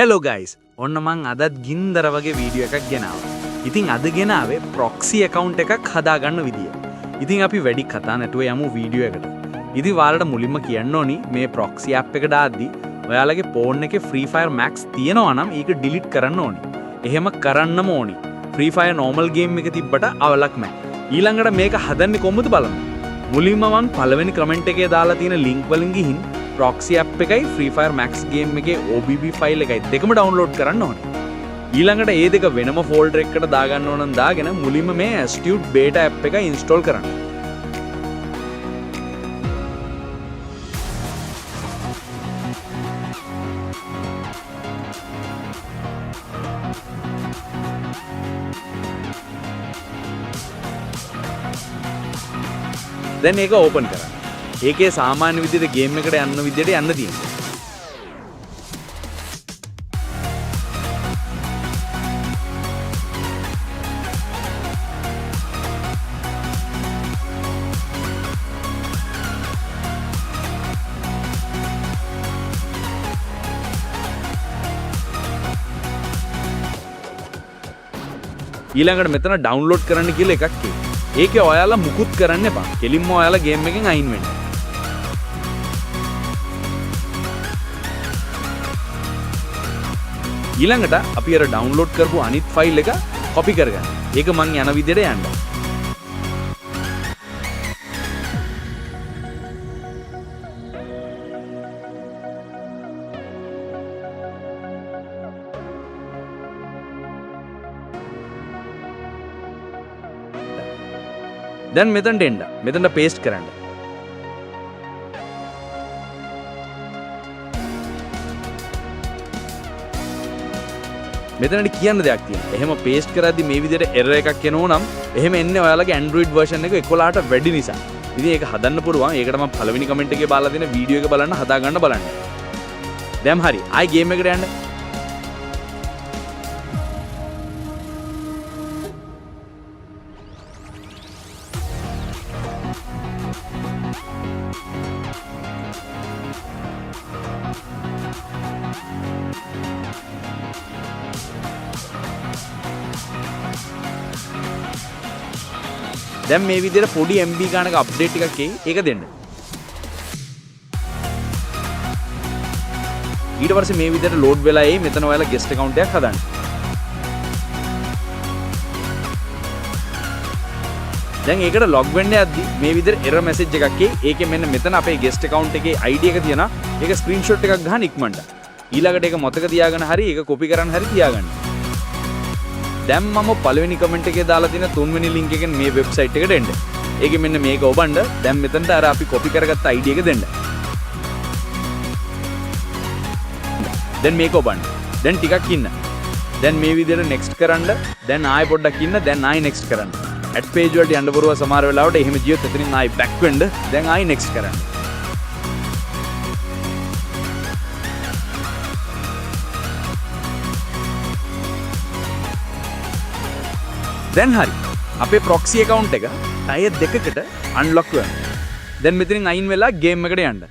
Hello guys ඔන්න මං අදත් ගින්දර වගේ වීඩියෝ එකක් ගෙනාවා. ඉතින් අද ගෙනාවේ ප්‍රොක්සි account එකක් හදාගන්න විදිය. ඉතින් අපි වැඩි කතා නැතුව යමු වීඩියෝ එකට. ඉතින් ඔයාලට මුලින්ම කියන්න ඕනි මේ ප්‍රොක්සි app එක දාද්දි ඔයාලගේ phone එකේ Free Fire Max තියෙනවා නම් ඒක delete කරන්න ඕනි. එහෙම කරන්නම ඕනි. Free Fire normal game එක තිබ්බට අවලක් නැහැ. ඊළඟට මේක හදන්නේ කොහොමද බලමු. මුලින්ම මං පළවෙනි comment එකේ දාලා තියෙන link වලින් ගිහින් Proxy app එකයි Free Fire Max game එකේ OBB file එකයි දෙකම download කරන්න ඕනේ. ඊළඟට ඒ දෙක වෙනම folder එකකට දාගන්න ඕන නම් දාගෙන මුලින්ම මේ Astute beta app එක install කරන්න. දැන් ඒක open කරන්න. ඒකේ සාමාන්‍ය විදිහට ගේම් එකට යන්න විදිහට යන්න තියෙනවා. ඊළඟට මෙතන ඩවුන්ලෝඩ් කරන්න කියලා එකක් තියෙනවා. ඒකේ ඔයාලා මුකුත් කරන්න එපා. කෙලින්ම ඔයාලා ගේම් එකෙන් අයින් වෙන්න. ඊළඟට අපි අර ඩවුන්ලෝඩ් කරපු අනිත් ෆයිල් එක කොපි කරගන්න. ඒක මං යන විදිහට යන්න. දැන් මෙතනට එන්න. මෙතනට පේස්ට් කරන්න. මෙතනට කියන්න දෙයක් තියෙනවා. එහෙම පේස්ට් කරද්දි මේ විදිහට error එකක් එනවා නම් එහෙම එන්නේ ඔයාලගේ Android version එක 11ට වැඩි නිසා. ඉතින් ඒක හදන්න පුළුවන්. ඒකට මම පළවෙනි කමෙන්ට් එකේ දාලා දෙන වීඩියෝ එක බලන්න හදාගන්න බලන්න. දැන් හරි. ආයි ගේම් එකට යන්න. දැන් මේ විදිහට පොඩි MB ගානක අප්ඩේට් එකක් එයි. ඒක දෙන්න. ඊට පස්සේ මේ විදිහට ලෝඩ් වෙලා එයි. මෙතන ඔයාලා guest account එකක් හදන්න. දැන් ඒකට log වෙන්න යද්දි මේ විදිහට error message එකක් එයි. ඒකේ මෙන්න මෙතන අපේ guest account එකේ ID එක තියෙනවා. ඒක screenshot එකක් ගහන්න ඉක්මනට. ඊළඟට ඒක මතක තියාගෙන හරි ඒක copy කරන් හරි තියාගන්න. දැන් මම පළවෙනි කමෙන්ට් එකේ දාලා තියෙන තුන්වෙනි link එකෙන් මේ වෙබ්සයිට් එකට එන්න. ඒකේ මෙන්න මේක ඔබන්න. දැන් මෙතනට අර අපි copy කරගත්ත ID එක දෙන්න. දැන් මේක ඔබන්න. දැන් ටිකක් ඉන්න. දැන් මේ විදිහට next කරන්න. දැන් ආයෙ පොඩ්ඩක් ඉන්න. දැන් ආයෙ next කරන්න. add page වලට යන්න බරුව සමහර වෙලාවට එහෙම ජීවත් එතනින් ආයෙ back වෙන්න. දැන් ආයෙ next කරන්න. දැන් හරි. අපේ proxy account එක ටයර් දෙකකට unlock වෙනවා. දැන් මෙතනින් අයින් වෙලා ගේම් එකට යන්න.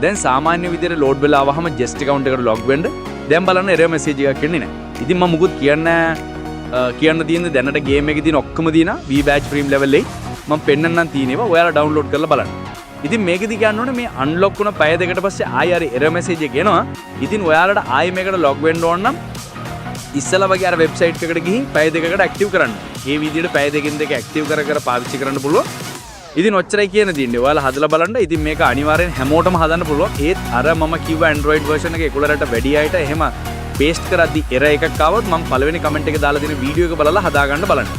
දැන් සාමාන්‍ය විදිහට ලෝඩ් වෙලා ආවහම just account එකට log වෙන්න. දැන් බලන්න error message එකක් එන්නේ නැහැ. ඉතින් මම මුකුත් කියන්න තියෙන්නේ දැනට ගේම් එකේ තියෙන ඔක්කොම දිනා V badge frame level 8 මම පෙන්නන්නම් තියෙනවා. ඔයාලා download කරලා බලන්න. ඉතින් මේකෙදි කියන්න ඕනේ මේ unlock වුණ පැය දෙකට පස්සේ ආයෙ අර error message එක එනවා. ඉතින් ඔයාලට ආයෙ මේකට log වෙන්න ඕන නම් ඉස්සලා වගේ අර වෙබ්සයිට් එකකට ගිහින් පැය දෙකකට active කරන්න. මේ විදිහට පැය දෙකෙන් දෙක active කර කර පාවිච්චි කරන්න පුළුවන්. ඉතින් ඔච්චරයි කියන දෙන්නේ. ඔයාලා හදලා බලන්න. ඉතින් මේක අනිවාර්යෙන් හැමෝටම හදන්න පුළුවන්. ඒත් අර මම කිව්ව Android version එක 11ට වැඩි අයට එහෙම paste කරද්දි error එකක් ආවොත් මම පළවෙනි comment එකේ දාලා දෙන වීඩියෝ එක බලලා හදා ගන්න බලන්න.